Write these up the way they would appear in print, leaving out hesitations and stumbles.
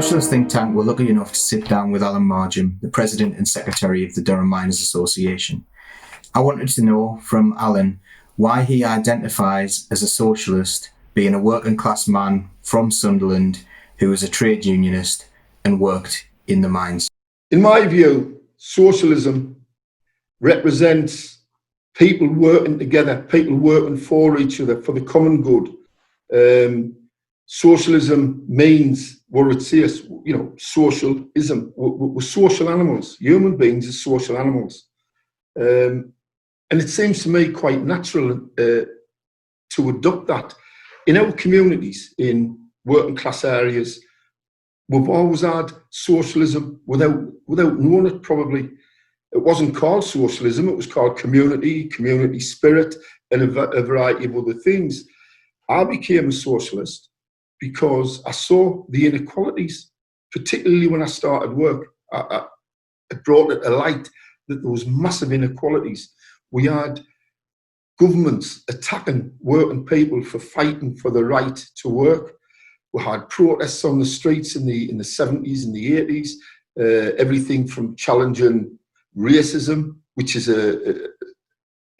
Socialist think tank were lucky enough to sit down with Alan Mardghum, the president and secretary of the Durham Miners Association. I wanted to know from Alan why he identifies as a socialist, being a working class man from Sunderland who was a trade unionist and worked in the mines. In my view, socialism represents people working together, people working for each other, for the common good. Socialism means what it says, socialism. We're social animals. Human beings are social animals. And it seems to me quite natural to adopt that. In our communities, in working class areas, we've always had socialism without knowing it, probably. It wasn't called socialism, it was called community spirit, and a variety of other things. I became a socialist because I saw the inequalities, particularly when I started work. It brought it to light that there was massive inequalities. We had governments attacking working people for fighting for the right to work. We had protests on the streets in the 70s and the 80s, everything from challenging racism, which is a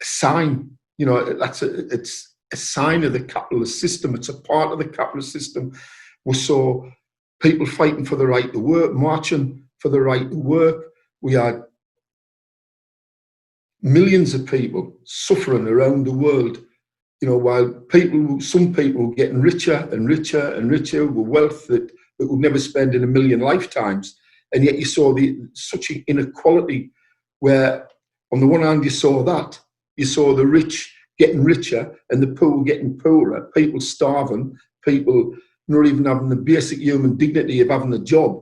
sign, it's a sign of the capitalist system. It's a part of the capitalist system. We saw people fighting for the right to work, marching for the right to work. We had millions of people suffering around the world, while some people were getting richer and richer and richer with wealth that would never spend in a million lifetimes. And yet you saw such an inequality where, on the one hand, you saw the rich getting richer and the poor getting poorer, people starving, people not even having the basic human dignity of having a job.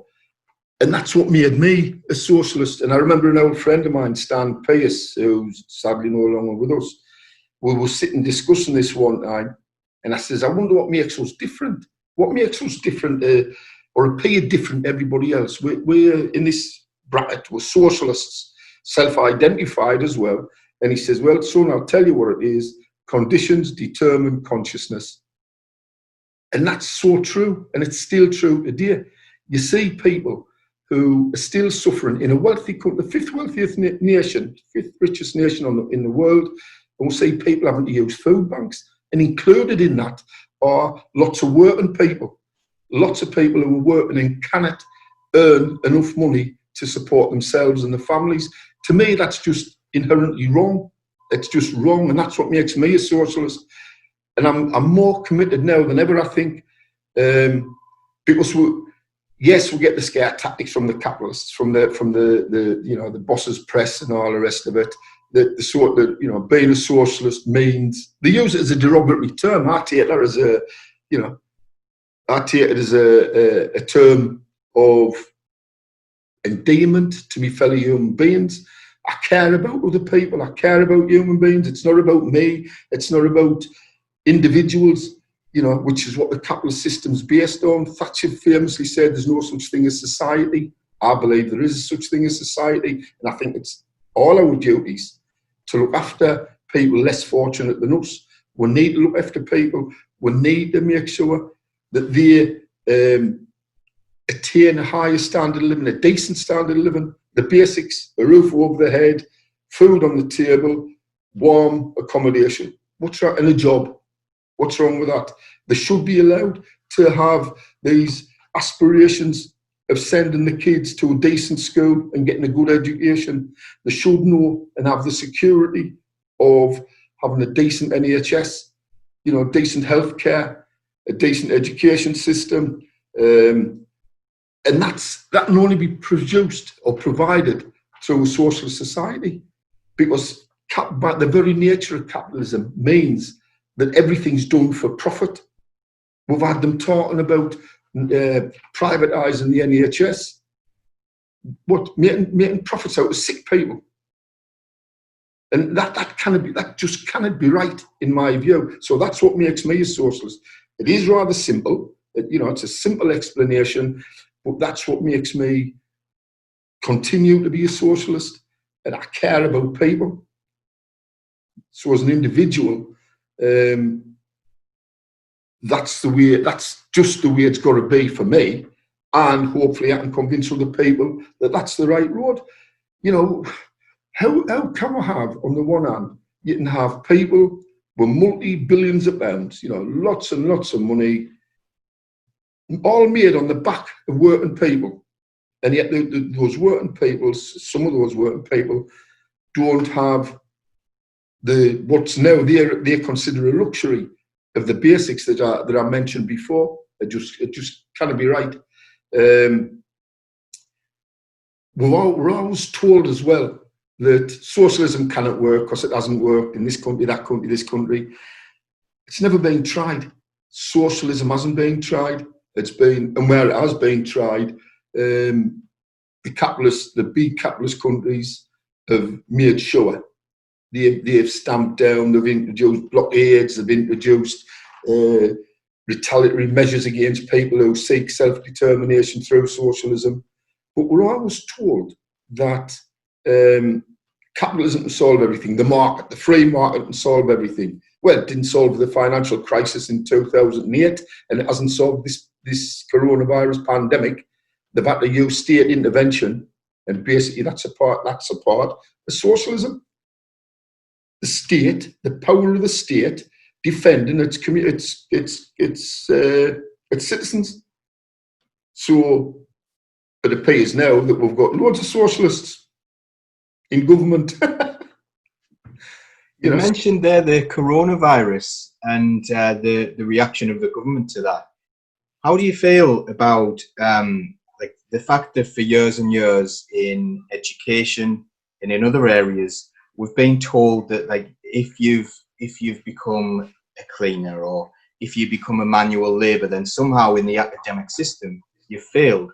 And that's what made me a socialist. And I remember an old friend of mine, Stan Pierce, who's sadly no longer with us, we were sitting discussing this one time, and I says, I wonder what makes us different. What makes us different or appear different to everybody else? We're in this bracket, we're socialists, self-identified as well. And he says, well, son, I'll tell you what it is. Conditions determine consciousness. And that's so true, and it's still true today. You see people who are still suffering in a wealthy country, the fifth wealthiest nation, fifth richest nation in the world, and we'll see people having to use food banks. And included in that are lots of working people, lots of people who are working and cannot earn enough money to support themselves and their families. To me, that's just inherently wrong. It's just wrong, and that's what makes me a socialist. And I'm more committed now than ever, I think, because yes, we get the scare tactics from the capitalists, from the bosses' press and all the rest of it. Being a socialist means they use it as a derogatory term. I take it as a term of endearment to me fellow human beings. I care about other people. I care about human beings. It's not about me. It's not about individuals, which is what the capitalist system's based on. Thatcher famously said there's no such thing as society. I believe there is such thing as society, and I think it's all our duties to look after people less fortunate than us. We need to look after people. We need to make sure that they attain a higher standard of living, a decent standard of living, the basics, a roof over their head, food on the table, warm accommodation. What's wrong? And a job. What's wrong with that? They should be allowed to have these aspirations of sending the kids to a decent school and getting a good education. They should know and have the security of having a decent NHS, decent healthcare, a decent education system. And that can only be produced or provided through a socialist society, because the very nature of capitalism means that everything's done for profit. We've had them talking about privatising the NHS, making profits out of sick people, and that just cannot be right in my view. So that's what makes me a socialist. It is rather simple, it's a simple explanation, but that's what makes me continue to be a socialist, and I care about people. So as an individual, that's just the way it's got to be for me. and hopefully I can convince other people that that's the right road. You know, how can we have, on the one hand, you can have people with multi-billions of pounds, you know, lots and lots of money, all made on the back of working people. And yet those working people, some of those working people don't have what's now they consider a luxury of the basics that I mentioned before. It just can't be right. We're always told as well that socialism cannot work because it hasn't worked in this country, that country, this country. It's never been tried. Socialism hasn't been tried. It's been, and where it has been tried, the big capitalist countries have made sure they've stamped down, they've introduced blockades, they've introduced retaliatory measures against people who seek self-determination through socialism. But we're always told that capitalism can solve everything, the market, the free market can solve everything. Well, it didn't solve the financial crisis in 2008, and it hasn't solved this coronavirus pandemic. They've had to use state intervention, and basically that's a part of socialism. The state, the power of the state, defending its citizens. So it appears now that we've got loads of socialists in government. You mentioned there the coronavirus and the reaction of the government to that. How do you feel about like the fact that for years and years in education and in other areas, we've been told that like if you've become a cleaner or if you become a manual labour, then somehow in the academic system you've failed.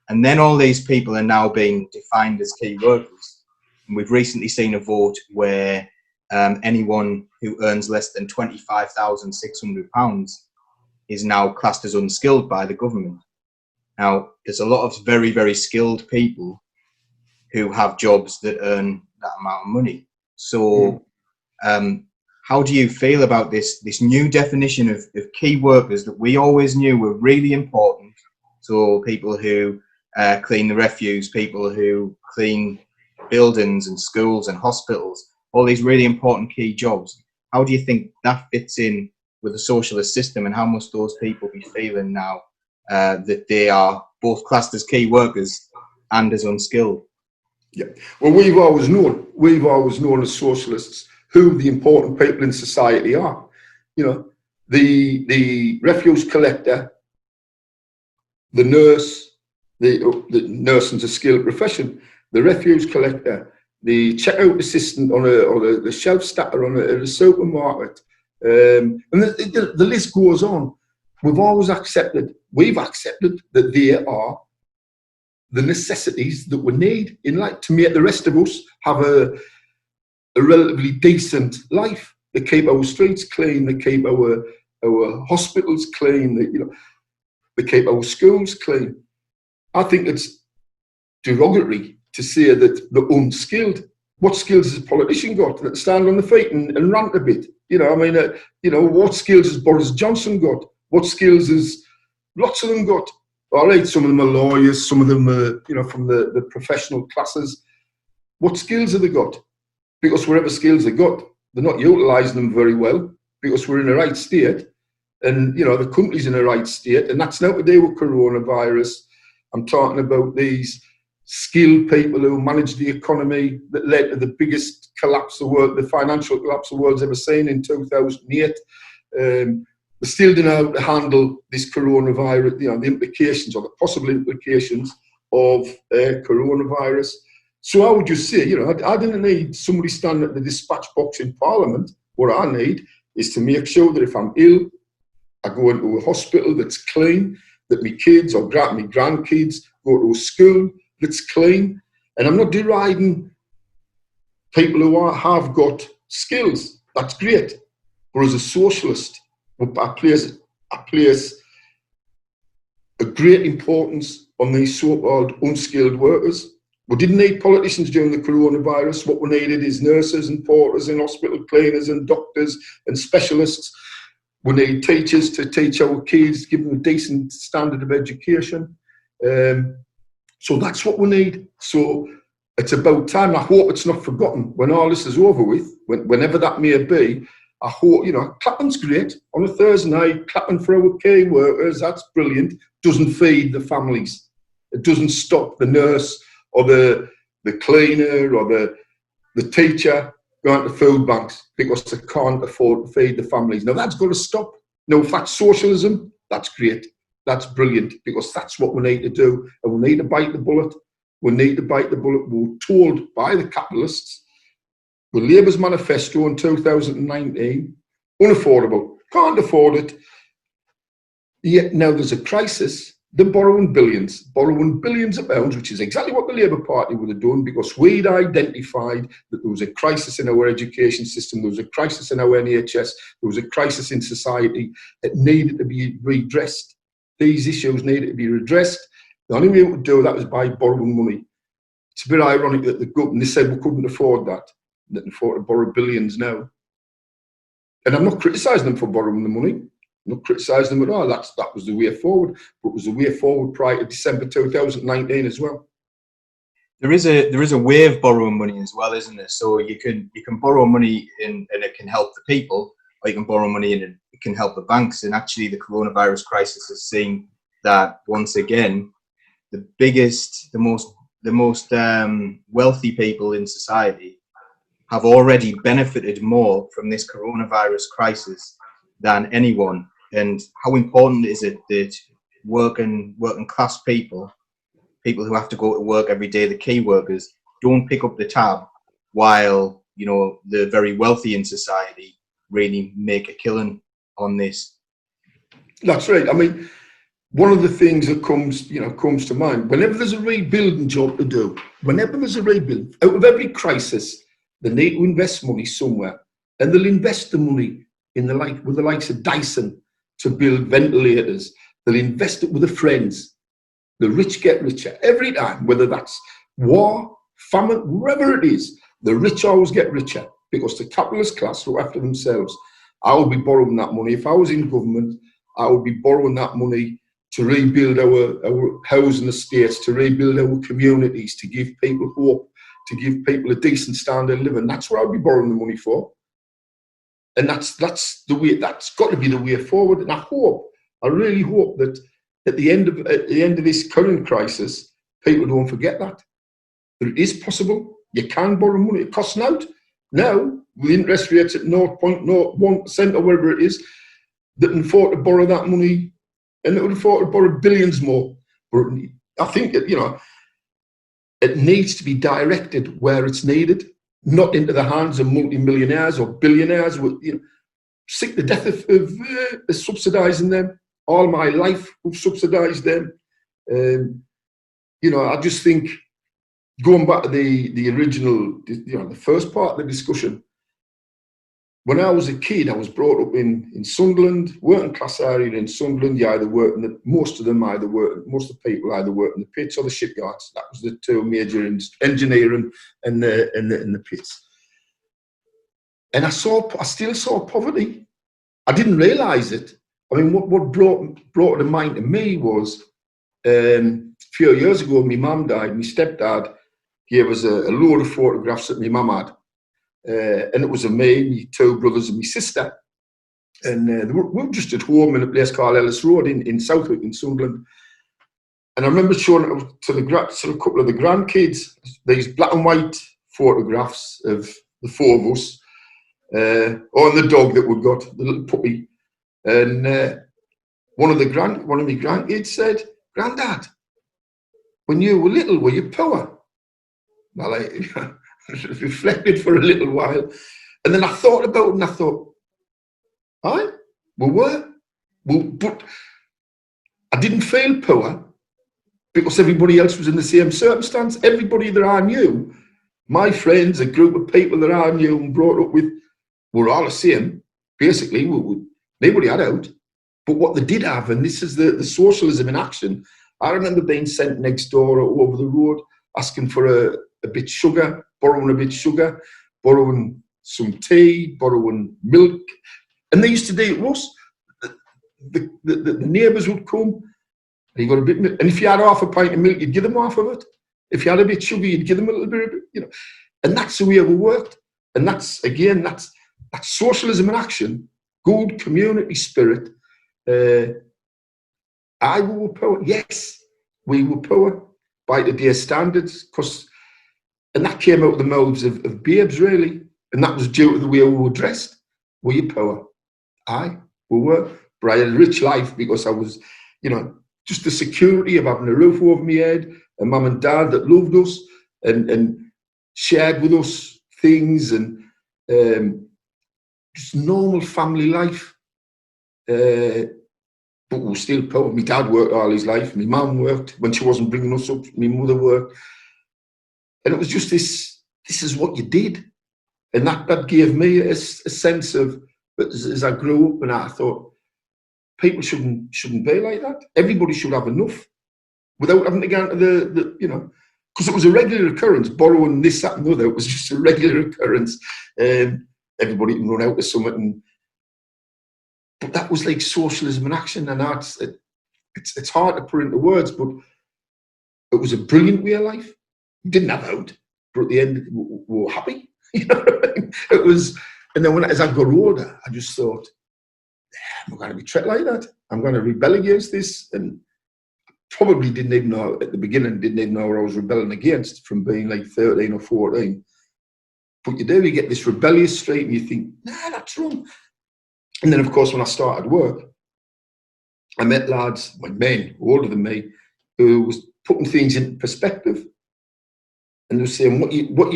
And then all these people are now being defined as key workers. And we've recently seen a vote where anyone who earns less than £25,600 is now classed as unskilled by the government. Now, there's a lot of very, very skilled people who have jobs that earn that amount of money. So how do you feel about this new definition of key workers that we always knew were really important? So people who clean the refuse, people who clean buildings and schools and hospitals, all these really important key jobs. How do you think that fits in with the socialist system, and how must those people be feeling now that they are both classed as key workers and as unskilled? Yeah, well, we've always known as socialists who the important people in society are. You know, the refuse collector, the nurse, the nursing's a skilled profession. The refuse collector, the checkout assistant or the shelf stacker at a supermarket, and the list goes on. We've accepted that they are the necessities that we need in life to make the rest of us have a relatively decent life. They keep our streets clean, they keep our hospitals clean, they keep our schools clean. I think it's derogatory to say that the unskilled. What skills has a politician got that stand on the feet and rant a bit? What skills has Boris Johnson got? What skills has lots of them got? All right, some of them are lawyers, some of them are, from the professional classes. What skills have they got? Because whatever skills they got, they're not utilising them very well because we're in the right state and, the country's in the right state. And that's now to do with coronavirus. I'm talking about these skilled people who managed the economy that led to the biggest collapse the financial collapse the world's ever seen in 2008. They still don't know how to handle this coronavirus, the implications or the possible implications of coronavirus. So I would just say, I didn't need somebody standing at the dispatch box in Parliament. What I need is to make sure that if I'm ill, I go into a hospital that's clean, that my kids or my grandkids go to a school that's clean. And I'm not deriding people who have got skills. That's great. But as a socialist, I place a great importance on these so-called unskilled workers. We didn't need politicians during the coronavirus. What we needed is nurses and porters and hospital cleaners and doctors and specialists. We need teachers to teach our kids, give them a decent standard of education. So that's what we need. So it's about time. I hope it's not forgotten when all this is over with, whenever that may be. I hope, clapping's great. On a Thursday night, clapping for our key workers, that's brilliant. Doesn't feed the families. It doesn't stop the nurse or the cleaner or the teacher going to food banks because they can't afford to feed the families. Now, that's got to stop. Now, if that's socialism, that's great. That's brilliant, because that's what we need to do. And we need to bite the bullet. We need to bite the bullet. We were told by the capitalists, the Labour's manifesto in 2019, unaffordable, can't afford it. Yet now there's a crisis. They're borrowing billions of pounds, which is exactly what the Labour Party would have done, because we'd identified that there was a crisis in our education system, there was a crisis in our NHS, there was a crisis in society. It needed to be redressed. These issues needed to be redressed. The only way we could do that was by borrowing money. It's a bit ironic that the government, they said we couldn't afford that. They can afford to borrow billions now. And I'm not criticising them for borrowing the money. I'm not criticising them at all. That was the way forward. But it was the way forward prior to December 2019 as well. There is a way of borrowing money as well, isn't there? So you can borrow money and it can help the people, or you can borrow money and it can help the banks. And actually, the coronavirus crisis has seen that once again, the biggest, the most wealthy people in society have already benefited more from this coronavirus crisis than anyone. And how important is it that working class people who have to go to work every day, the key workers, don't pick up the tab while, the very wealthy in society really make a killing on this? That's right. I mean, one of the things that comes to mind, whenever there's a rebuilding job to do, out of every crisis, they need to invest money somewhere, and they'll invest the money with the likes of Dyson to build ventilators. They'll invest it with their friends. The rich get richer every time, whether that's war, famine, wherever it is. The rich always get richer because the capitalist class look after themselves. I would be borrowing that money. If I was in government, I would be borrowing that money to rebuild our housing estates, to rebuild our communities, to give people hope, to give people a decent standard of living. That's what I'd be borrowing the money for. And that's the way. That's got to be the way forward. And I really hope that at the end of this current crisis, people don't forget that it is possible. You can borrow money. It costs out now with interest rates at 0.01% or whatever it is. They can afford to borrow that money, and they would afford to borrow billions more. But I think that it needs to be directed where it's needed, not into the hands of multi-millionaires or billionaires. Sick to death of subsidising them. All my life, we've subsidised them. I just think, going back to the original, the first part of the discussion, when I was a kid, I was brought up in Sunderland, working class area in Sunderland. Most of the people either worked in the pits or the shipyards. That was the two major engineering and the pits. And I still saw poverty. I didn't realise it. I mean, what brought it to mind to me was a few years ago, my mum died. My stepdad gave us a load of photographs that my mum had. And it was of me, my two brothers, and my sister. And we were just at home in a place called Ellis Road in Southwick, in Sunderland. And I remember showing it to a couple of the grandkids, these black and white photographs of the four of us, on the dog that we got, the little puppy. And one of my grandkids said, "Grandad, when you were little, were you poor?" Well, I reflected for a little while, and then I thought about it, and I thought, aye, we were. But I didn't feel poor because everybody else was in the same circumstance. Everybody that I knew, my friends, a group of people that I knew and brought up with, were all the same. Basically, nobody had out. But what they did have, and this is the socialism in action, I remember being sent next door or over the road, asking for a bit sugar, borrowing a bit sugar, borrowing some tea, borrowing milk. And they used to do it to us. The neighbours would come And he got a bit, and if you had half a pint of milk, you'd give them half of it. If you had a bit of sugar, you'd give them a little bit, you know. And that's the way we worked. And that's, again, that's socialism in action, good community spirit. We were poor. Yes, we were poor by today's standards, and that came out of the mouths of babes, really. And that was due to the way we were dressed. Were you poor? Aye, we were. But I had a rich life because I was, you know, just the security of having a roof over my head, a mum and dad that loved us and shared with us things, and just normal family life. But we were still poor. My dad worked all his life. My mum worked when she wasn't bringing us up. My mother worked. And it was just this is what you did. And that gave me a sense of, as I grew up, and I thought, people shouldn't be like that. Everybody should have enough without having to go into the you know, because it was a regular occurrence, borrowing this, that and the other. It was just a regular occurrence. Everybody can run out of something. But that was like socialism in action, and it's hard to put into words, but it was a brilliant way of life. We didn't have out, but at the end, we were happy. You know what I mean? It was, and then as I got older, I just thought, I'm going to be treated like that. I'm going to rebel against this, and probably didn't even know at the beginning, didn't even know what I was rebelling against from being like 13 or 14. But you get this rebellious streak, and you think, nah, that's wrong. And then, of course, when I started work, I met lads, like men, older than me, who was putting things into perspective. And they were saying, what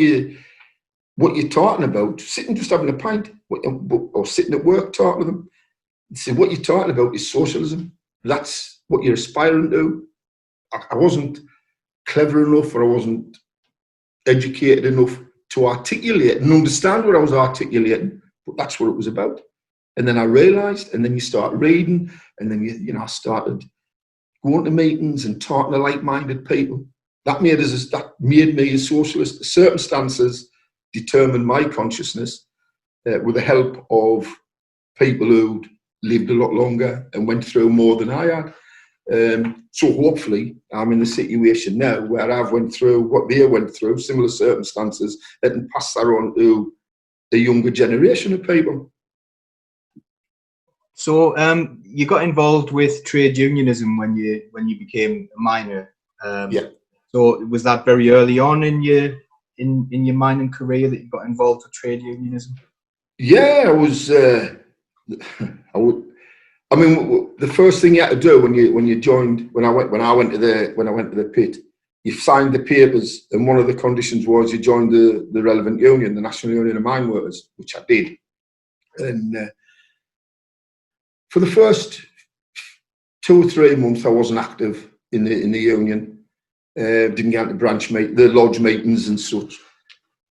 you're talking about, sitting just having a pint, or sitting at work talking to them, and say, what you're talking about is socialism. That's what you're aspiring to. I wasn't clever enough, or I wasn't educated enough to articulate and understand what I was articulating, but that's what it was about. And then I realised, and then you start reading, and then I started going to meetings and talking to like-minded people. That made me a socialist. The circumstances determined my consciousness with the help of people who'd lived a lot longer and went through more than I had. So hopefully I'm in the situation now where I've went through what they went through, similar circumstances, that can pass that on to the younger generation of people. So you got involved with trade unionism when you became a miner. Yeah. So was that very early on in your mining career that you got involved with trade unionism? Yeah, I was. I mean, the first thing you had to do when you joined, when I went to the pit, you signed the papers, and one of the conditions was you joined the relevant union, the National Union of Mine Workers, which I did. And for the first 2 or 3 months, I wasn't active in the union. Didn't get into the lodge meetings and such.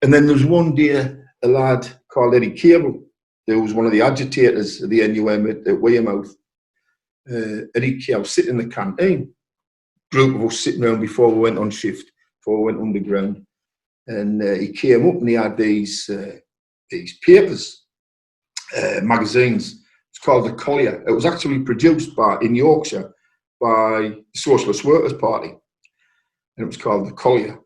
And then there was one day a lad called Eddie Cable, who was one of the agitators of the NUM at Weymouth. Eddie Cable sitting in the canteen, group of us sitting around before we went on shift, before we went underground. And he came up and he had these papers, magazines. It's called The Collier. It was actually produced in Yorkshire by the Socialist Workers' Party. And it was called The Collier.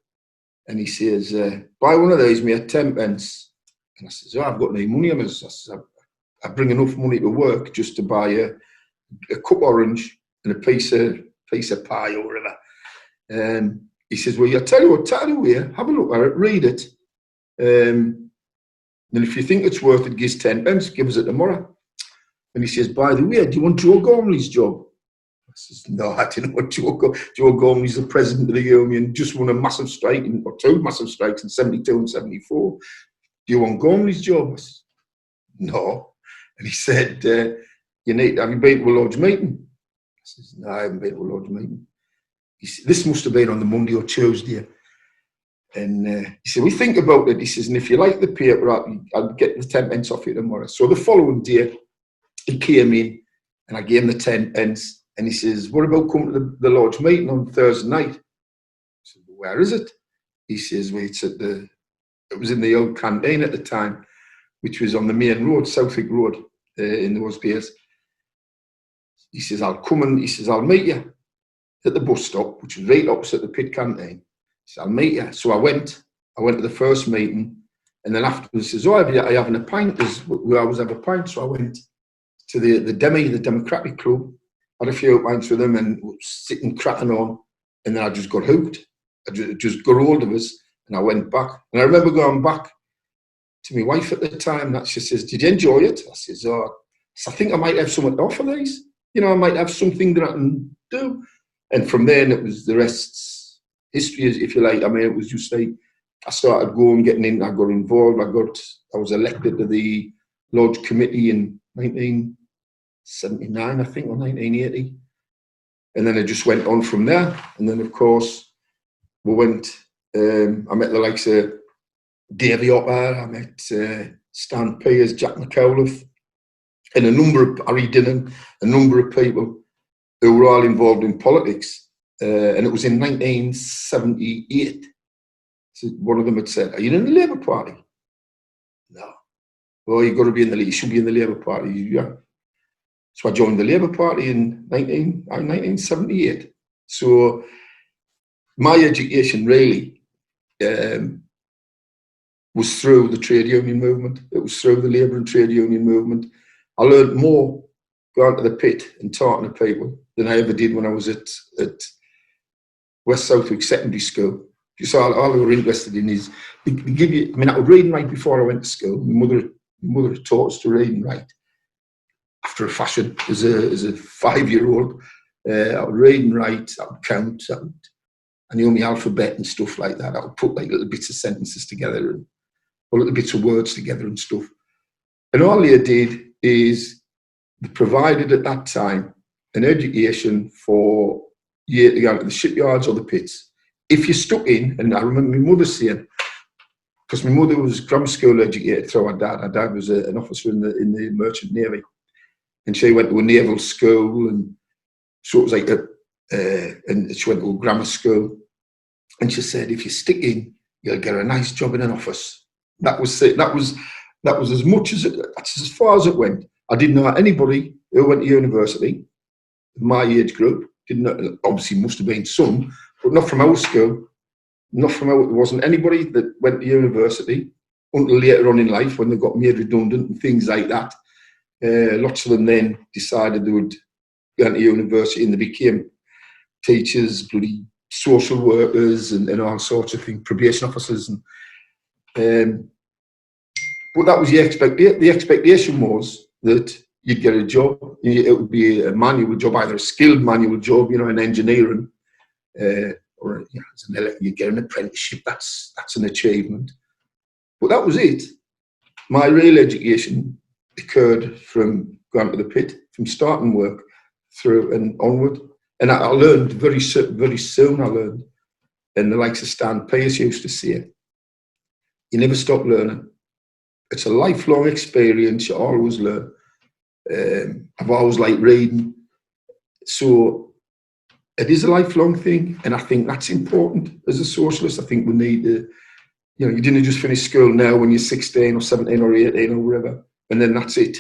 And he says, buy one of these, mate, 10 pence. And I says, I've got no money on us. I says, I bring enough money to work just to buy a cup orange and a piece of pie or whatever. He says, well, I'll tell you what, have a look at it, read it. And if you think it's worth it, give us 10 pence, give us it tomorrow. And he says, by the way, do you want Joe Gormley's job? I says, no, I didn't want Joe Gormley's the president of the union, just won a massive strike, or 2 massive strikes in 72 and 74. Do you want Gormley's job? I said, no. And he said, have you been to a lodge meeting? I says, no, I haven't been to a lodge meeting. He said, this must have been on the Monday or Tuesday. And he said, we think about it. He says, and if you like the paper, I'll get the 10 pence off you tomorrow. So the following day, he came in and I gave him the 10 pence. And he says, what about coming to the lodge meeting on Thursday night? I said, well, where is it? He says, well, it was in the old canteen at the time, which was on the main road, Southwick Road, in those days. He says, I'll come and he says, I'll meet you. at the bus stop, which was right opposite the pit canteen. He said, I'll meet you. So I went to the first meeting, and then afterwards he says, oh, are you having a pint? We always have a pint. So I went to the Democratic Club, had a few pints with them and was sitting cracking on, and then I just got hooked. I just got hold of us, and I went back. And I remember going back to my wife at the time, that she says, did you enjoy it? I says, oh, I think I might have something to offer these. You know, I might have something that I can do. And from then, it was the rest's history, if you like. I mean, it was just like, I started going, getting in, I got involved. I was elected to the Lodge Committee in 1979, I think, or 1980. And then it just went on from there. And then, of course, I met the likes of Davy Otter, I met Stan Pears, Jack McAuliffe, and Harry Dinnan, a number of people who were all involved in politics. And it was in 1978. So one of them had said, are you in the Labour Party? No. Well, you've got to be in you should be in the Labour Party. Yeah. So I joined the Labour Party in 1978. So my education really was through the trade union movement. It was through the labour and trade union movement. I learned more going to the pit and talking to people than I ever did when I was at West Southwick Secondary School. Just all they were interested in is, they give you, I mean, I was reading right before I went to school. My mother had taught us to read and write after a fashion as a 5-year-old. I would read and write, I would count, I knew my alphabet and stuff like that. I would put like little bits of sentences together or little bits of words together and stuff. And all they did is they provided at that time an education for you to go to the shipyards or the pits. If you stuck in, and I remember my mother saying, because my mother was grammar school educated through her dad. Her dad was an officer in the Merchant Navy, and she went to a naval school, and so it was like and she went to a grammar school. And she said, if you stick in, you'll get a nice job in an office. That was it. That was as much as that's as far as it went. I didn't know anybody who went to university. My age group didn't know. Obviously, must have been some, but not from our school. Not from our. There wasn't anybody that went to university until later on in life when they got made redundant and things like that. Lots of them then decided they would go to university and they became teachers, bloody social workers and all sorts of things, probation officers. And but that was the expectation. The expectation was that you'd get a job. It would be a manual job, either a skilled manual job, you know, in engineering, or you know, you'd get an apprenticeship. That's an achievement. But that was it. My real education occurred from going to the pit, from starting work through and onward. And I learned very soon. I learned, and the likes of Stan Pearce used to say, you never stop learning. It's a lifelong experience. You always learn. I've always liked reading. So it is a lifelong thing. And I think that's important as a socialist. I think we need to, you know, you didn't just finish school now when you're 16 or 17 or 18 or whatever, and then that's it,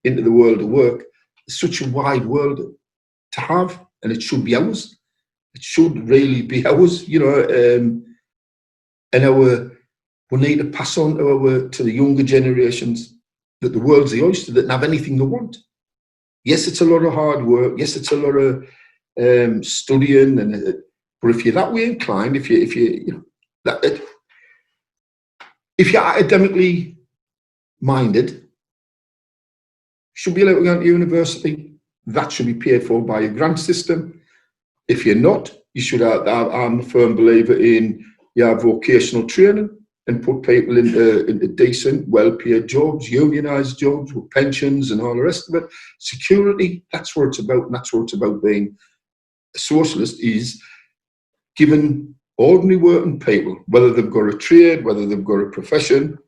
into the world of work. It's such a wide world to have, and it should be ours. It should really be ours, you know, and we need to pass on to the younger generations that the world's the oyster, that can have anything they want. Yes, it's a lot of hard work. Yes, it's a lot of studying, but if you're that way inclined, if you're academically minded, you should be allowed to go to university. That should be paid for by a grant system. If you're not, you should have. I'm a firm believer in vocational training and put people into decent, well-paid jobs, unionised jobs with pensions and all the rest of it. Security, that's what it's about, and that's what it's about being a socialist, is giving ordinary working people, whether they've got a trade, whether they've got a profession,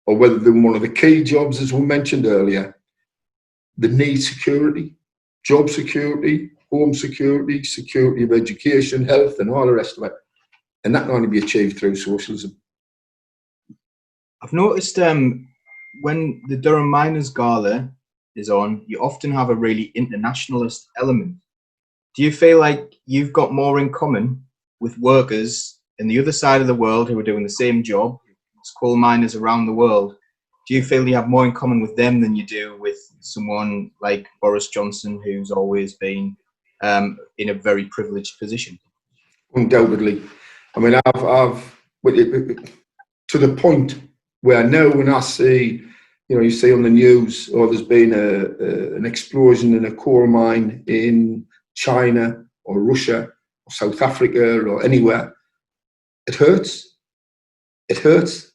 or whether they're in one of the key jobs, as we mentioned earlier, they need security, job security, home security, security of education, health, and all the rest of it. And that can only be achieved through socialism. I've noticed when the Durham Miners Gala is on, you often have a really internationalist element. do you feel like you've got more in common with workers in the other side of the world who are doing the same job, coal miners around the world? Do you feel you have more in common with them than you do with someone like Boris Johnson, who's always been in a very privileged position? Undoubtedly. I mean, to the point where now when I see, you see on the news, or there's been an explosion in a coal mine in China or Russia or South Africa or anywhere, it hurts. It hurts.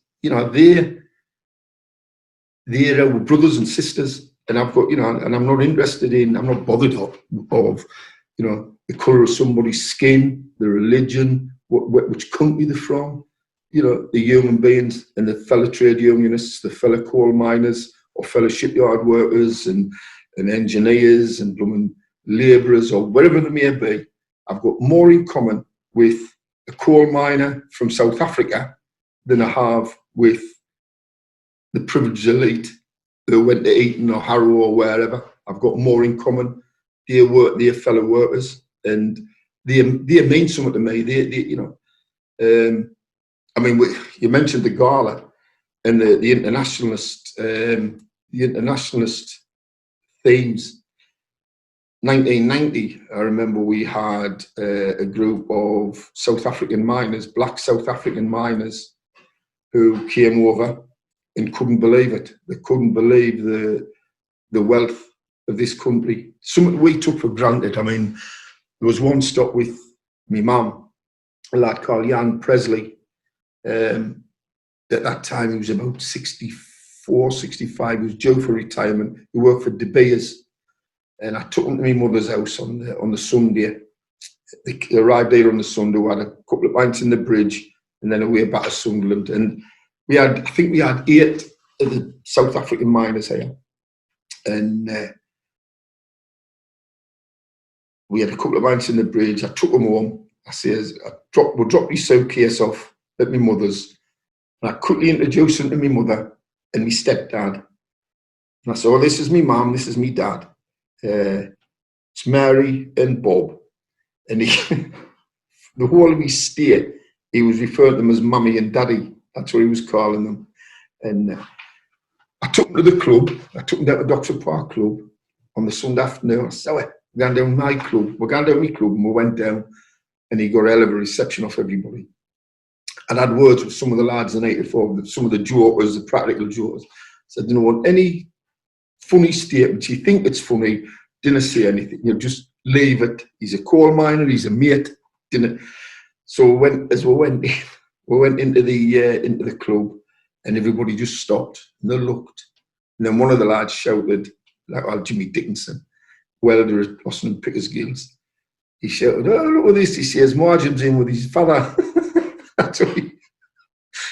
They're our brothers and sisters, and I've got, and I'm not interested in, I'm not bothered of the colour of somebody's skin, the religion, which country they're from, the human beings, and the fellow trade unionists, the fellow coal miners, or fellow shipyard workers and engineers and blooming labourers, or wherever they may be. I've got more in common with a coal miner from South Africa than I have with the privileged elite who went to Eton or Harrow or wherever. I've got more in common. They're fellow workers, and they mean something to me. I mean, you mentioned the gala and the internationalist themes. 1990, I remember we had a group of South African miners, black South African miners, who came over and couldn't believe it. They couldn't believe the wealth of this country. Something we took for granted. I mean, there was one stop with my mum, a lad called Jan Presley. At that time, he was about 64, 65. He was due for retirement. He worked for De Beers. And I took him to my mother's house on the Sunday. They arrived there on the Sunday. We had a couple of pints in the bridge and then away back to Sunderland. And I think we had 8 of the South African miners here. And we had a couple of pints in the bridge. I took them home. I says, we'll drop his suitcase off at my mother's. And I quickly introduced him to my mother and my stepdad. And I said, this is my mum, this is my dad. It's Mary and Bob. And the whole of his stay, he was referring to them as mummy and daddy. That's what he was calling them. And I took him to the club. I took him down to Doctor Park Club on the Sunday afternoon. I said, we're going down my club. We're going down my club. And we went down, and he got a hell of a reception off everybody. And I had words with some of the lads in 84, some of the jokers, the practical jokers. Said, don't want any funny statements. You think it's funny, didn't say anything. Just leave it. He's a coal miner, he's a mate. So we went into the club, and everybody just stopped and they looked. And then one of the lads shouted, like Jimmy Dickinson, welder at Boston and Pickers Guilds. He shouted, oh, look at this. He says, Mardghum's in with his father. That's what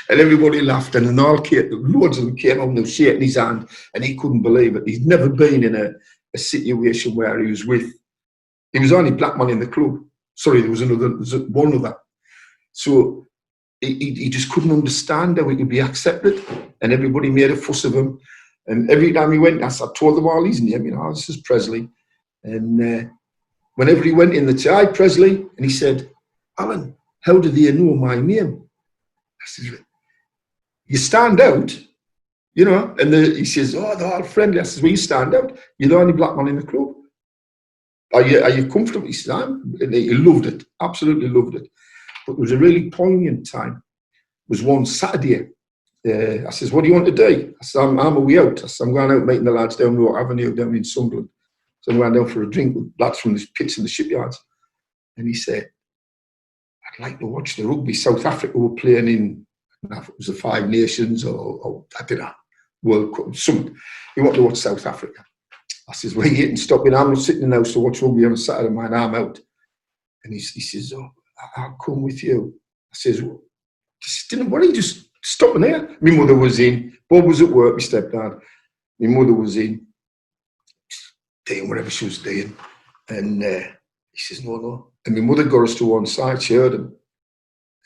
and everybody laughed, and loads of them came up and they were shaking his hand, and he couldn't believe it. He's never been in a situation where he was the only black man in the club. Sorry, there was one other. So he just couldn't understand how he could be accepted, and everybody made a fuss of him. And every time he went, I told them all his name, this is Presley. And whenever he went in, they'd say, hi, Presley. And he said, Alan, how do they know my name? I said, you stand out, And he says, oh, they're all friendly. I says, well, you stand out. You're the only black man in the club. Are you comfortable? He said, and he loved it, absolutely loved it. But there was a really poignant time. It was one Saturday. I says, what do you want to do? I said, I'm away out. I said, I'm going out meeting the lads down Rock Avenue down in Sunderland. So I'm going down for a drink with lads from the pits and the shipyards. And he said, I'd like to watch the rugby. South Africa were playing in, I don't know if it was the Five Nations or I don't know, World Cup, something. He wanted to watch South Africa. I says, well, you ain't stopping. I'm not sitting in the house to watch rugby on a Saturday, man. I'm out. And he says, oh, I'll come with you. I says, well, why don't you just stopping there? My mother was in. Bob was at work, my stepdad. My mother was in, doing whatever she was doing. And he says, no. And my mother got us to one side. She heard him.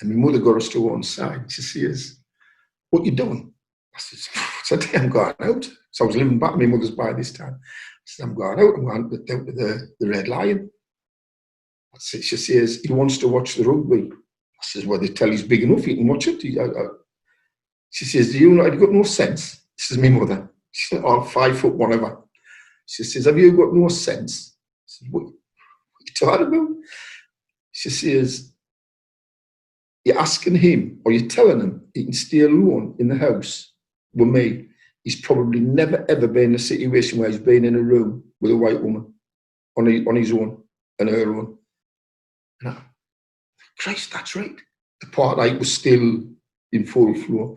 And my mother got us to one side. She says, what you doing? I said, I'm going out. So I was living back at my mother's by this time. I said, I'm going out. I'm going down to the Red Lion. She says, he wants to watch the rugby. I says, well, the telly's big enough, you can watch it. She says, do you know, I've got no sense. This is my mother. She's 5 foot, whatever. She says, have you got no sense? I said, what are you talking about? She says, you're asking him, or you're telling him he can stay alone in the house with me. He's probably never, ever been in a situation where he's been in a room with a white woman on his own and her own. And I, Christ, that's right. The apartheid was still in full flow.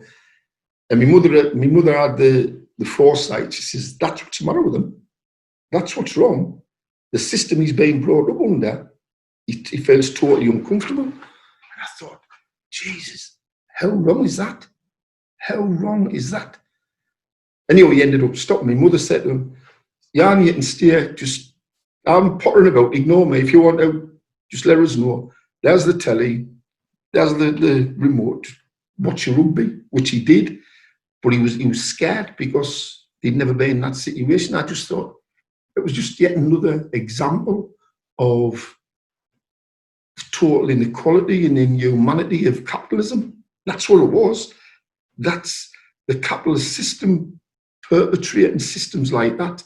And my mother had the foresight. She says, that's what's the matter with him. That's what's wrong. The system he's being brought up under, he feels totally uncomfortable. And I thought, Jesus, how wrong is that? How wrong is that? Anyway, he ended up stopping. My mother said to him, Jan, you can stay, just, I'm pottering about, ignore me. If you want to, just let us know. There's the telly, there's the remote, watch your rugby, which he did, but he was scared because he'd never been in that situation. I just thought it was just yet another example of total inequality and inhumanity of capitalism. That's what it was. That's the capitalist system perpetrating systems like that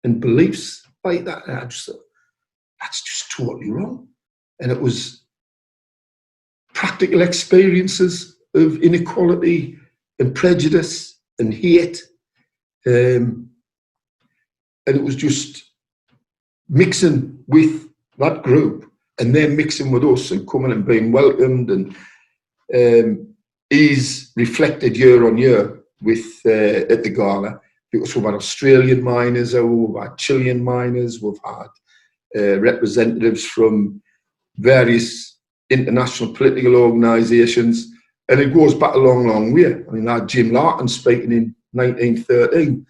and beliefs like that. And I just thought, that's just totally wrong. And it was practical experiences of inequality and prejudice and hate. And it was just mixing with that group and then mixing with us and coming and being welcomed, and is reflected year on year with at the gala, because we've had Australian miners, we've had Chilean miners, we've had representatives from various international political organisations, and it goes back a long, long way. I mean, I had Jim Larkin speaking in 1913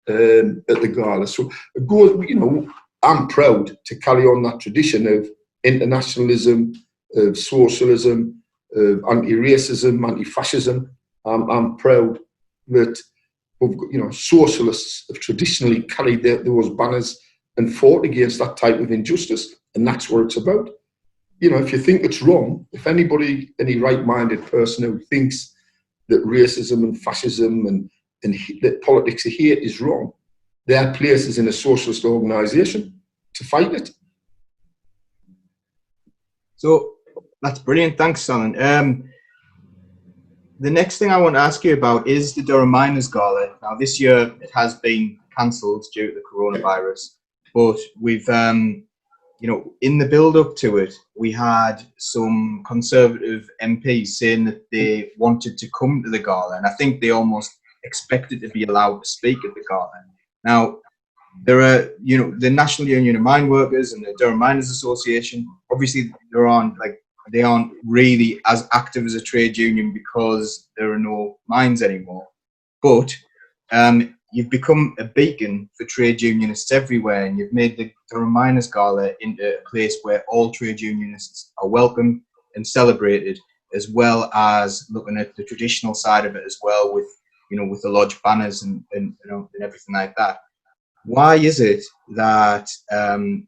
at the gala. So it goes, you know, I'm proud to carry on that tradition of internationalism, of socialism, of anti-racism, anti-fascism. I'm proud that, you know, socialists have traditionally carried those banners and fought against that type of injustice, and that's what it's about. You know, if you think it's wrong, if anybody, any right-minded person who thinks that racism and fascism and that politics of hate is wrong, their place is in a socialist organisation to fight it. So that's brilliant. Thanks, Alan. The next thing I want to ask you about is the Durham Miners Gala. Now, this year it has been cancelled due to the coronavirus, but we've, you know, in the build-up to it, we had some Conservative MPs saying that they wanted to come to the gala, and I think they almost expected to be allowed to speak at the gala. Now, there are, you know, the National Union of Mine Workers and the Durham Miners Association. Obviously, they aren't really as active as a trade union because there are no mines anymore. But you've become a beacon for trade unionists everywhere, and you've made the Durham Miners Gala into a place where all trade unionists are welcome and celebrated, as well as looking at the traditional side of it as well, with, you know, with the lodge banners and you know, and everything like that. Why is it that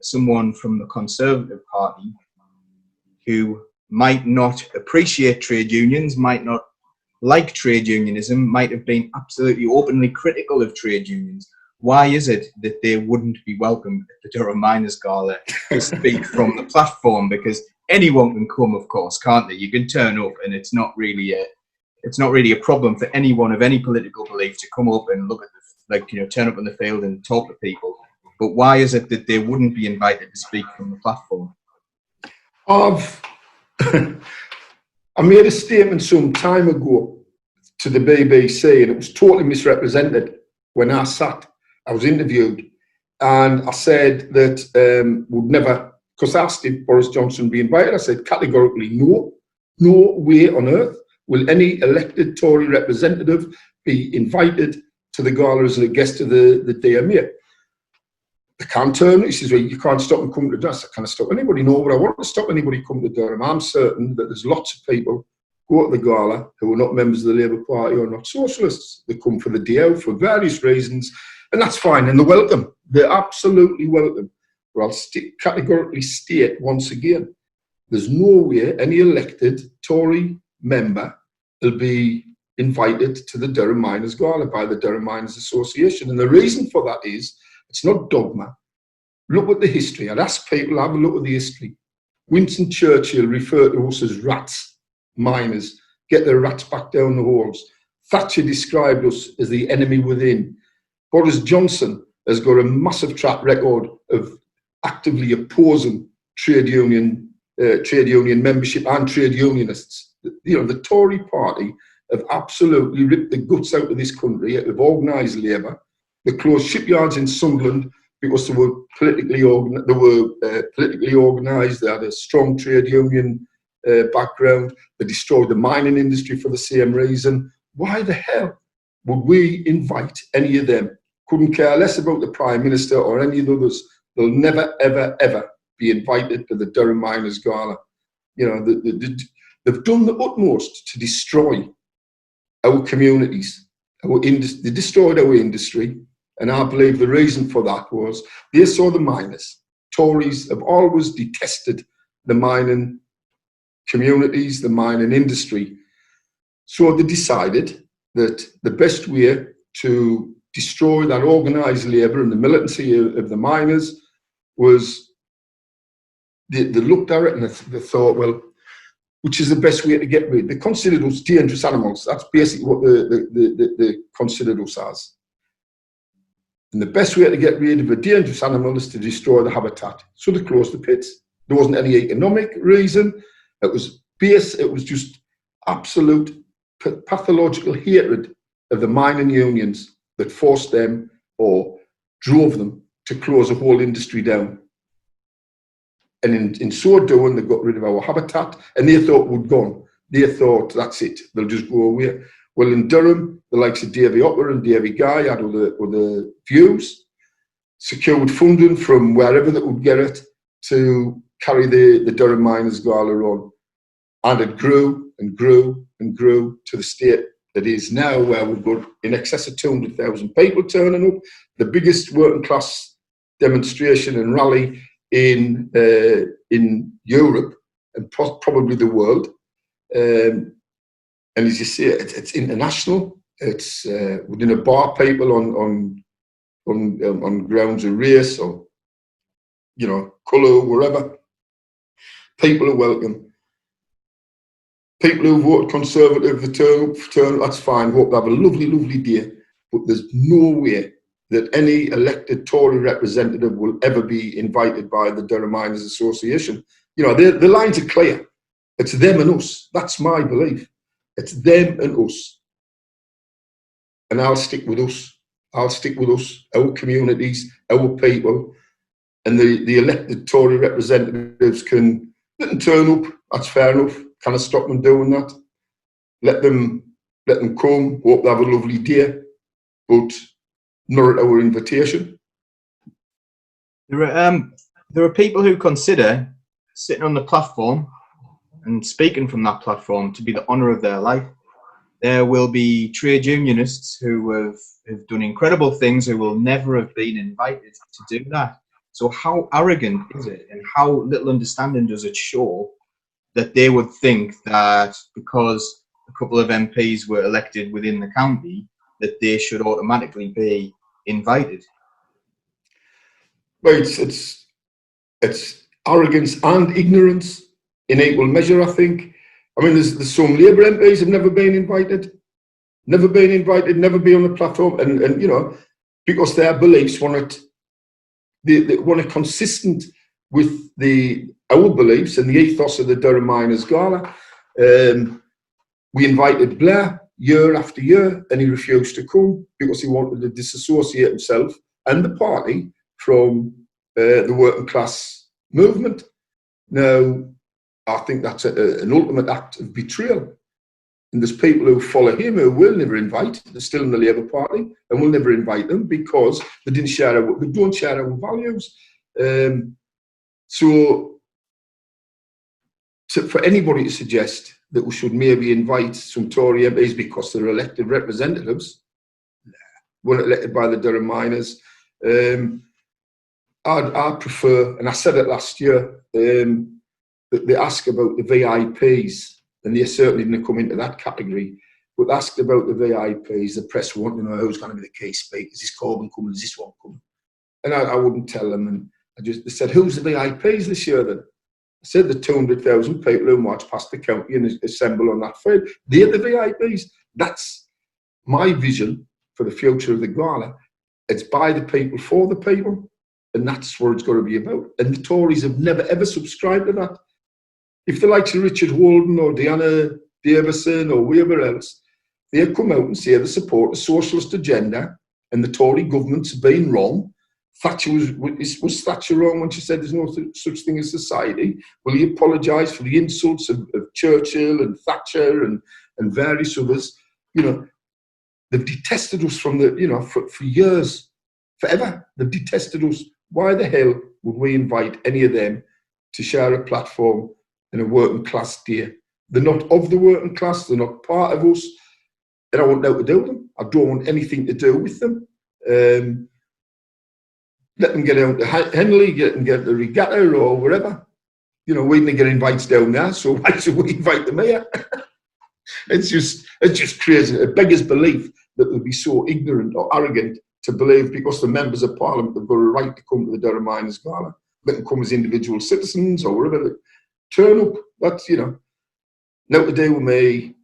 someone from the Conservative Party who might not appreciate trade unions, might not like trade unionism, might have been absolutely openly critical of trade unions, why is it that they wouldn't be welcome at the Durham Miners Gala to speak from the platform? Because anyone can come, of course, can't they? You can turn up, and it's not really a problem for anyone of any political belief to come up and look at turn up in the field and talk to people. But why is it that they wouldn't be invited to speak from the platform? I made a statement some time ago to the BBC, and it was totally misrepresented when I was interviewed, and I said that would never, because I asked if Boris Johnson be invited, I said categorically no way on earth will any elected Tory representative be invited to the gala as a guest of the DMA. They can't turn. He says, well, you can't stop them coming to Durham. I can't stop anybody. No, but I want to stop anybody coming to Durham. I'm certain that there's lots of people go to the gala who are not members of the Labour Party or not socialists. They come for the day out for various reasons, and that's fine, and they're welcome. They're absolutely welcome. But I'll categorically state once again, there's no way any elected Tory member will be invited to the Durham Miners Gala by the Durham Miners Association. And the reason for that is, it's not dogma. Look at the history. I'd ask people to have a look at the history. Winston Churchill referred to us as rats, miners, get the rats back down the holes. Thatcher described us as the enemy within. Boris Johnson has got a massive track record of actively opposing trade union membership and trade unionists. You know, the Tory party have absolutely ripped the guts out of this country. They've organised labour. They closed shipyards in Sunderland because they were politically organised. They had a strong trade union background. They destroyed the mining industry for the same reason. Why the hell would we invite any of them? Couldn't care less about the Prime Minister or any of the others. They'll never, ever, ever be invited to the Durham Miners Gala. You know, they've done the utmost to destroy our communities. They destroyed our industry, and I believe the reason for that was they saw the miners. Tories have always detested the mining communities, the mining industry. So they decided that the best way to destroy that organised labour and the militancy of the miners was they looked at it and they thought, well, which is the best way to get rid? They considered us dangerous animals. That's basically what they considered us as. And the best way to get rid of a dangerous animal is to destroy the habitat. So they closed the pits. There wasn't any economic reason. It was just absolute pathological hatred of the mining unions that forced them or drove them to close a whole industry down. And in so doing, they got rid of our habitat, and they thought we'd gone. They thought, that's it, they'll just go away. Well, in Durham, the likes of Davy Opper and Davy Guy had other views, secured funding from wherever they would get it to carry the Durham Miners Gala on. And it grew and grew and grew to the state that is now, where we've got in excess of 200,000 people turning up, the biggest working class demonstration and rally in Europe and probably the world. And as you say, it's international. It's within a bar, people on grounds of race or, you know, colour, wherever. People are welcome. People who vote Conservative, they turn up, that's fine. Hope they have a lovely, lovely day. But there's no way that any elected Tory representative will ever be invited by the Durham Miners Association. You know, the lines are clear. It's them and us. That's my belief. It's them and us. And I'll stick with us. I'll stick with us, our communities, our people. And the elected Tory representatives can turn up. That's fair enough. Kind of stop them doing that. Let them come. Hope they have a lovely day. But not at our invitation. There are people who consider sitting on the platform and speaking from that platform to be the honour of their life. There will be trade unionists who have done incredible things who will never have been invited to do that. So how arrogant is it, and how little understanding does it show that they would think that because a couple of MPs were elected within the county, that they should automatically be invited? Well, it's arrogance and ignorance in equal measure, I think. I mean, there's some Labour MPs have never been invited, never been on the platform, and you know, because their beliefs they want it consistent with our beliefs and the ethos of the Durham Miners Gala. We invited Blair year after year, and he refused to come because he wanted to disassociate himself and the party from the working class movement. Now, I think that's an ultimate act of betrayal. And there's people who follow him who will never invite. They're still in the Labour Party and will never invite them because they don't share our values. So for anybody to suggest that we should maybe invite some Tory MPs because they're elected representatives, weren't elected by the Durham Miners. I prefer, and I said it last year, that they ask about the VIPs, and they certainly didn't come into that category, but asked about the VIPs, the press wanted to know who's going to be the key speaker. Is this Corbyn coming? Is this one coming? And I wouldn't tell them. And they said, who's the VIPs this year then? I said the 200,000 people who march past the county and assemble on that field. They're the VIPs. That's my vision for the future of the Gala. It's by the people, for the people. And that's what it's got to be about. And the Tories have never, ever subscribed to that. If the likes of Richard Holden or Diana Davison or whoever else, they come out and say they support a socialist agenda and the Tory government's been wrong. Thatcher was Thatcher wrong when she said there's no such thing as society? Will he apologise for the insults of Churchill and Thatcher and various others? You know, they've detested us from the, you know, for years, forever. They've detested us. Why the hell would we invite any of them to share a platform in a working class day? They're not of the working class. They're not part of us. And I want nothing to do with them. I don't want anything to do with them. Let them get out to Henley, get the regatta or wherever. You know, we didn't get invites down there, so why should we invite them here? It's just crazy. It beggars belief that they'll be so ignorant or arrogant to believe because the members of Parliament have got a right to come to the Durham Miners' Gala. They can come as individual citizens or whatever. They turn up. That's, you know, nothing to do with me.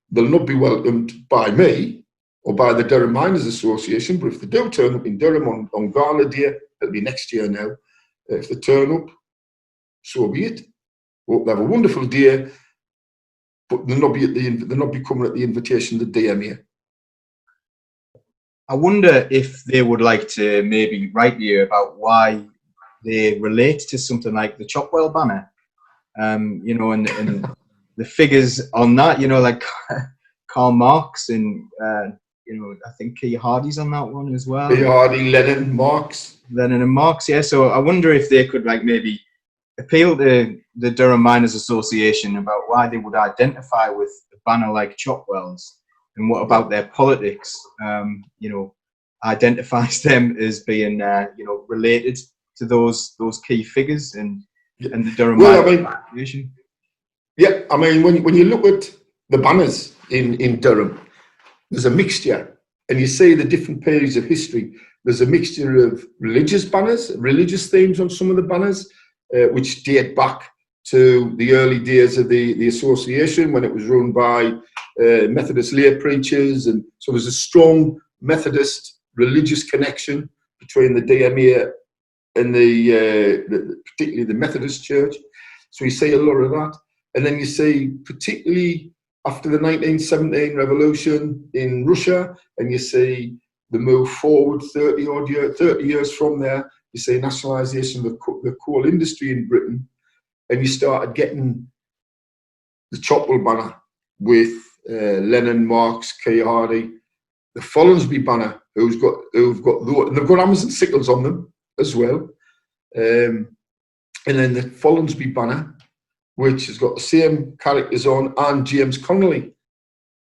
They'll not be welcomed by me or by the Durham Miners Association, but if they do turn up in Durham on Gala Day, it'll be next year now. If they turn up, so be it. Hope they have a wonderful day, but they'll not be coming at the invitation of the DM. I wonder if they would like to maybe write to you about why they relate to something like the Chopwell banner, you know, and the figures on that, you know, like Karl Marx and, you know, I think Key Hardy's on that one as well. Key Hardy, Lenin, Marx. Lenin and Marx, yeah. So I wonder if they could like maybe appeal to the Durham Miners Association about why they would identify with a banner like Chopwell's and what about their politics, you know, identifies them as being, you know, related to those key figures and the Durham Miners Association. Yeah, I mean, when you look at the banners in Durham, there's a mixture, and you see the different periods of history. There's a mixture of religious banners, religious themes on some of the banners, which date back to the early days of the association when it was run by Methodist lay preachers, and so there's a strong Methodist religious connection between the DMA and particularly the Methodist Church. So you see a lot of that. And then you see, particularly after the 1917 revolution in Russia, and you see the move forward 30 years from there, you see nationalisation of the coal industry in Britain, and you started getting the Chopwell banner with Lenin, Marx, Key Hardy, the Follansby banner, who've got and they've got Amazon sickles on them as well, and then the Follansby banner, which has got the same characters on, and James Connolly,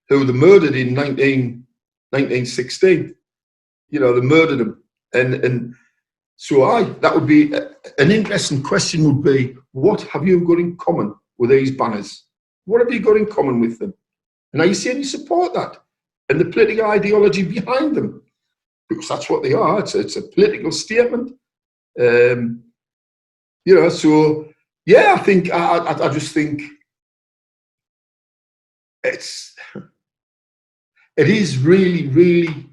who they murdered in 1916. You know, they murdered him. And so that would be an interesting question would be, what have you got in common with these banners? What have you got in common with them? And are you saying you support that? And the political ideology behind them? Because that's what they are. It's a political statement. You know, so... yeah, I think I just think it is really, really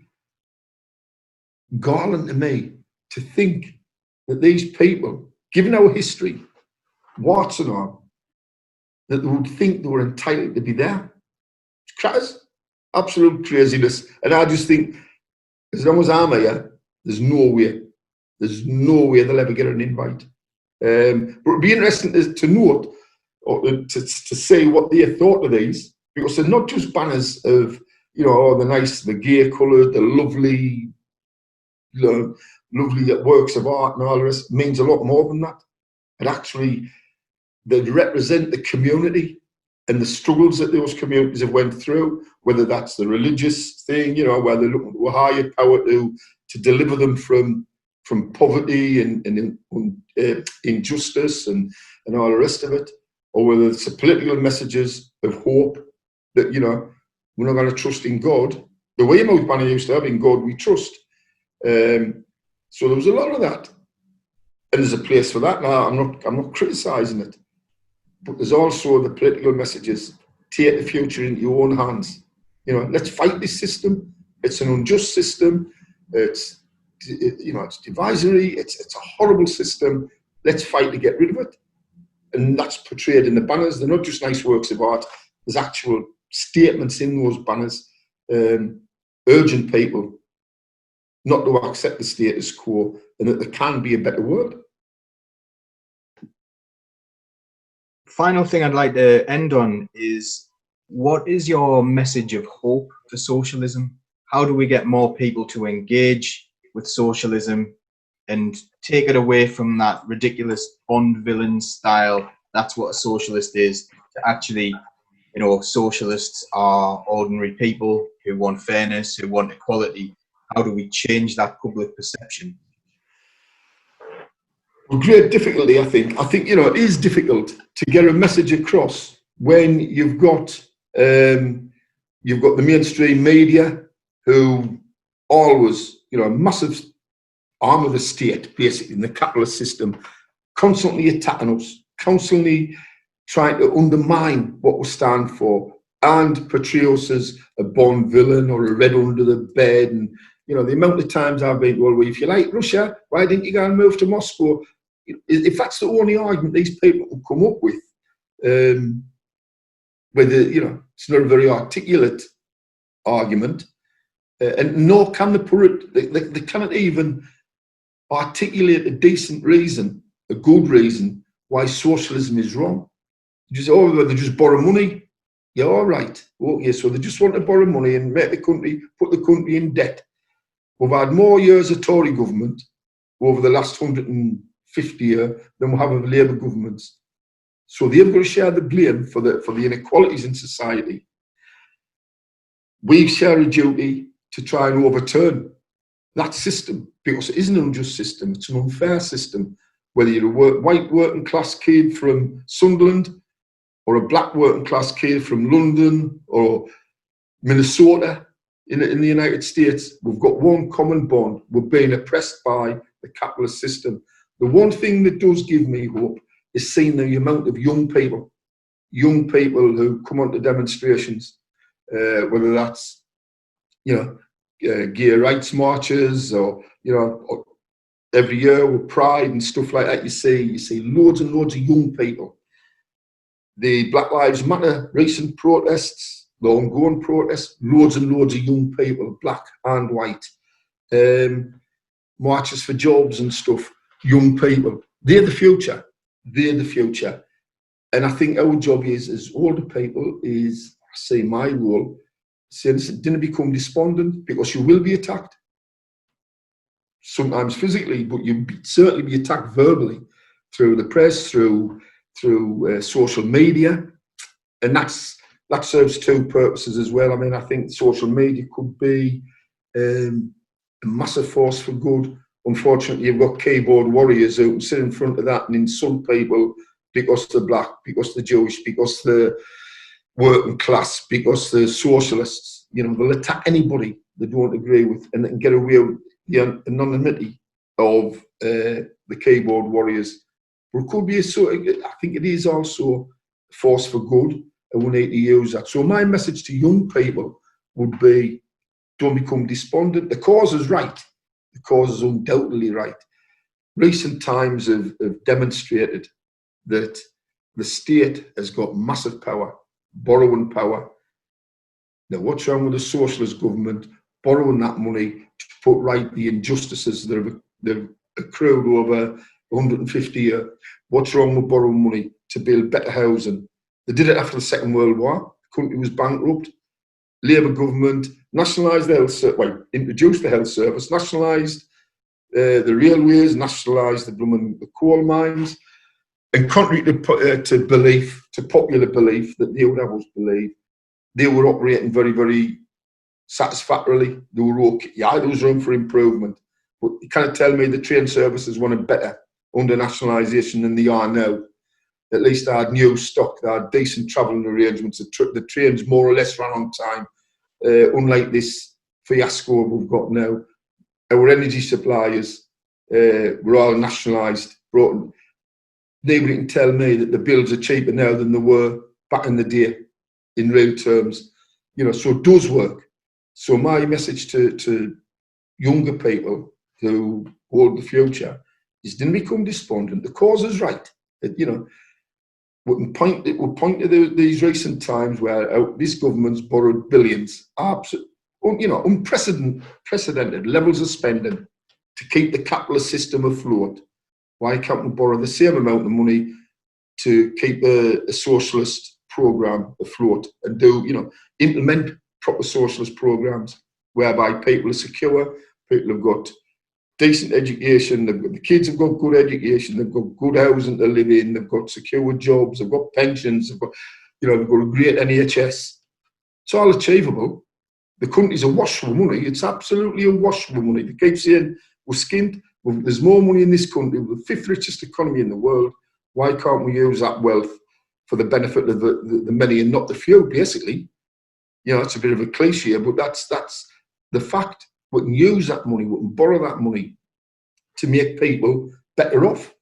galling to me to think that these people, given our history, Watts and all, that they would think they were entitled to be there. It's crazy, absolute craziness. And I just think, as long as I'm here, there's no way they'll ever get an invite. But it'd be interesting to note or to say what they thought of these, because they're not just banners of, you know, the gay coloured, the lovely, you know, lovely works of art and all the rest. It means a lot more than that. It actually, they represent the community and the struggles that those communities have went through, whether that's the religious thing, you know, where they're looking to a higher power to deliver them from from poverty and injustice and all the rest of it, or whether it's the political messages of hope that, you know, we're not going to trust in God. The Weymouth banner used to have, "In God we trust." So there was a lot of that, and there's a place for that. Now, I'm not criticising it, but there's also the political messages: take the future into your own hands. You know, let's fight this system. It's an unjust system. It's divisory. It's a horrible system. Let's fight to get rid of it. And that's portrayed in the banners. They're not just nice works of art. There's actual statements in those banners urging people not to accept the status quo and that there can be a better world. Final thing I'd like to end on is, what is your message of hope for socialism? How do we get more people to engage with socialism and take it away from that ridiculous Bond villain style? That's what a socialist is, to actually, you know, socialists are ordinary people who want fairness, who want equality. How do we change that public perception? With great difficulty, I think. I think, you know, it is difficult to get a message across when you've got the mainstream media, who always, you know, a massive arm of the state, basically, in the capitalist system, constantly attacking us, constantly trying to undermine what we stand for and portray us as a Bond villain or a red under the bed. And, you know, the amount of times I've been told, well, if you like Russia, why didn't you go and move to Moscow? If that's the only argument these people will come up with, whether, you know, it's not a very articulate argument, and nor can they put it, they cannot even articulate a decent reason, a good reason why socialism is wrong. They just borrow money. Yeah, all right. Okay, so they just want to borrow money and make the country, put the country in debt. We've had more years of Tory government over the last 150 years than we have of Labour governments. So they've got to share the blame for the inequalities in society. We share a duty to try and overturn that system, because it isn't an unjust system, it's an unfair system. Whether you're a white working class kid from Sunderland or a black working class kid from London or Minnesota in the United States, we've got one common bond: we're being oppressed by the capitalist system. The one thing that does give me hope is seeing the amount of young people who come onto demonstrations, whether that's, you know, gay rights marches, or, you know, or every year with Pride and stuff like that. You see loads and loads of young people. The Black Lives Matter recent protests, the ongoing protests, loads and loads of young people, black and white. Marches for jobs and stuff, young people. They're the future. They're the future. And I think our job is, as older people, is, I say my role, didn't become despondent, because you will be attacked. Sometimes physically, but you'll certainly be attacked verbally through the press, through social media. And that serves two purposes as well. I mean, I think social media could be a massive force for good. Unfortunately, you've got keyboard warriors who can sit in front of that and insult people because they're black, because they're Jewish, because they're working class, because they're socialists. You know, they'll attack anybody they don't agree with, and they can get away with the anonymity of the keyboard warriors. But it could be I think it is also a force for good, and we need to use that. So my message to young people would be, don't become despondent. The cause is right. The cause is undoubtedly right. Recent times have demonstrated that the state has got massive power, borrowing power. Now, what's wrong with the socialist government borrowing that money to put right the injustices that have accrued over 150 years? What's wrong with borrowing money to build better housing? They did it after the Second World War. The country was bankrupt. Labour government nationalised the health service, well, introduced the health service, nationalised the railways, nationalised the coal mines, and contrary to belief, to popular belief that they would have us believe, they were operating very, very satisfactorily. They were okay. Yeah, there was room for improvement, But you can't tell me the train services wanted better under nationalisation than they are now. At least they had new stock, they had decent travelling arrangements. The trains more or less ran on time, unlike this fiasco we've got now. Our energy suppliers were all nationalised. Nobody can tell me that the bills are cheaper now than they were back in the day, in real terms. You know, so it does work. So my message to younger people who hold the future is don't become despondent. The cause is right. You know, it will point to these recent times where this government's borrowed billions, unprecedented levels of spending to keep the capitalist system afloat. Why can't we borrow the same amount of money to keep a socialist program afloat and implement proper socialist programs whereby people are secure, people have got decent education, the kids have got good education, they've got good housing to live in, they've got secure jobs, they've got pensions, they've got a great NHS. It's all achievable. The country's awash with money. It's absolutely awash with money. They keep saying we're skint. There's more money in this country. We're the fifth richest economy in the world. Why can't we use that wealth for the benefit of the many and not the few, basically? You know, it's a bit of a cliche, but that's the fact. We can use that money, we can borrow that money to make people better off.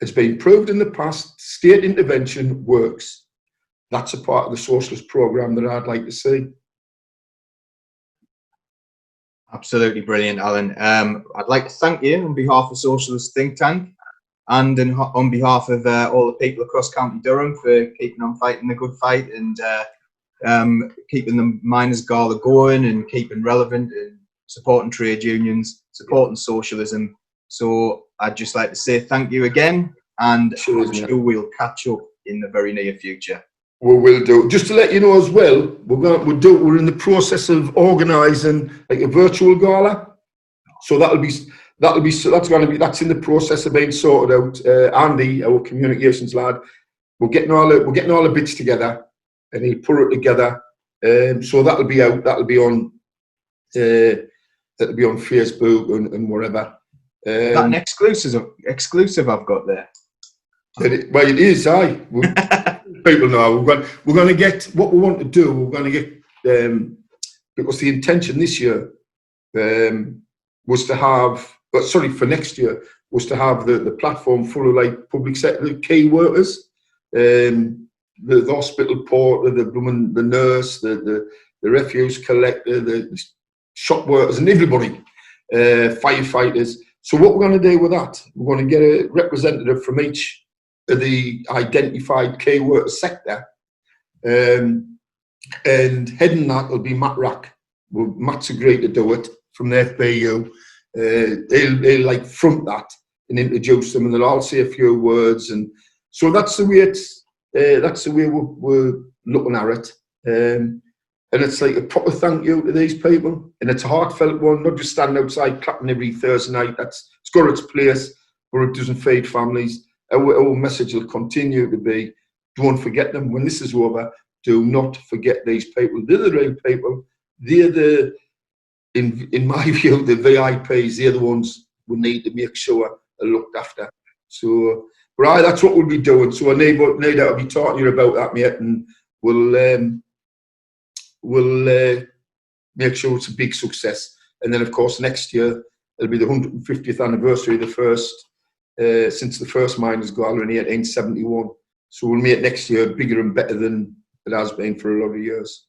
It's been proved in the past, state intervention works. That's a part of the socialist programme that I'd like to see. Absolutely brilliant, Alan. I'd like to thank you on behalf of Socialist Think Tank and on behalf of all the people across County Durham for keeping on fighting the good fight and keeping the miners' gala going and keeping relevant and supporting trade unions, supporting socialism. So I'd just like to say thank you again, and I'm sure we'll catch up in the very near future. We will do. Just to let you know as well, we're in the process of organising like a virtual gala. So that's in the process of being sorted out. Andy, our communications lad, we're getting all the bits together, and he'll put it together. So that'll be out. That'll be on Facebook and whatever. That an exclusive I've got there. It is. People know we're going to get what we want to do. We're going to get because the intention this year was to have. For next year was to have the platform full of like public sector key workers, the hospital porter, the nurse, the refuse collector, the shop workers, and everybody, firefighters. So what we're going to do with that, we're going to get a representative from each of the identified key worker sector, and heading that will be Matt Rack. Matt's agreed to do it from the FBU. They'll like front that and introduce them, and they'll all say a few words, and so that's the way we're looking at it. And it's like a proper thank you to these people, and it's a heartfelt one, not just standing outside clapping every Thursday night. It's got its place, but it doesn't feed families. Our message will continue to be, don't forget them. When this is over, do not forget these people. They're the real people. They're in my view, the VIPs. They're the ones we need to make sure are looked after. So, right, that's what we'll be doing. So I need to be talking to you about that, mate, and we'll make sure it's a big success. And then, of course, next year it'll be the 150th anniversary of the first, since the first miners' gala in 1871. So we'll make next year bigger and better than it has been for a lot of years.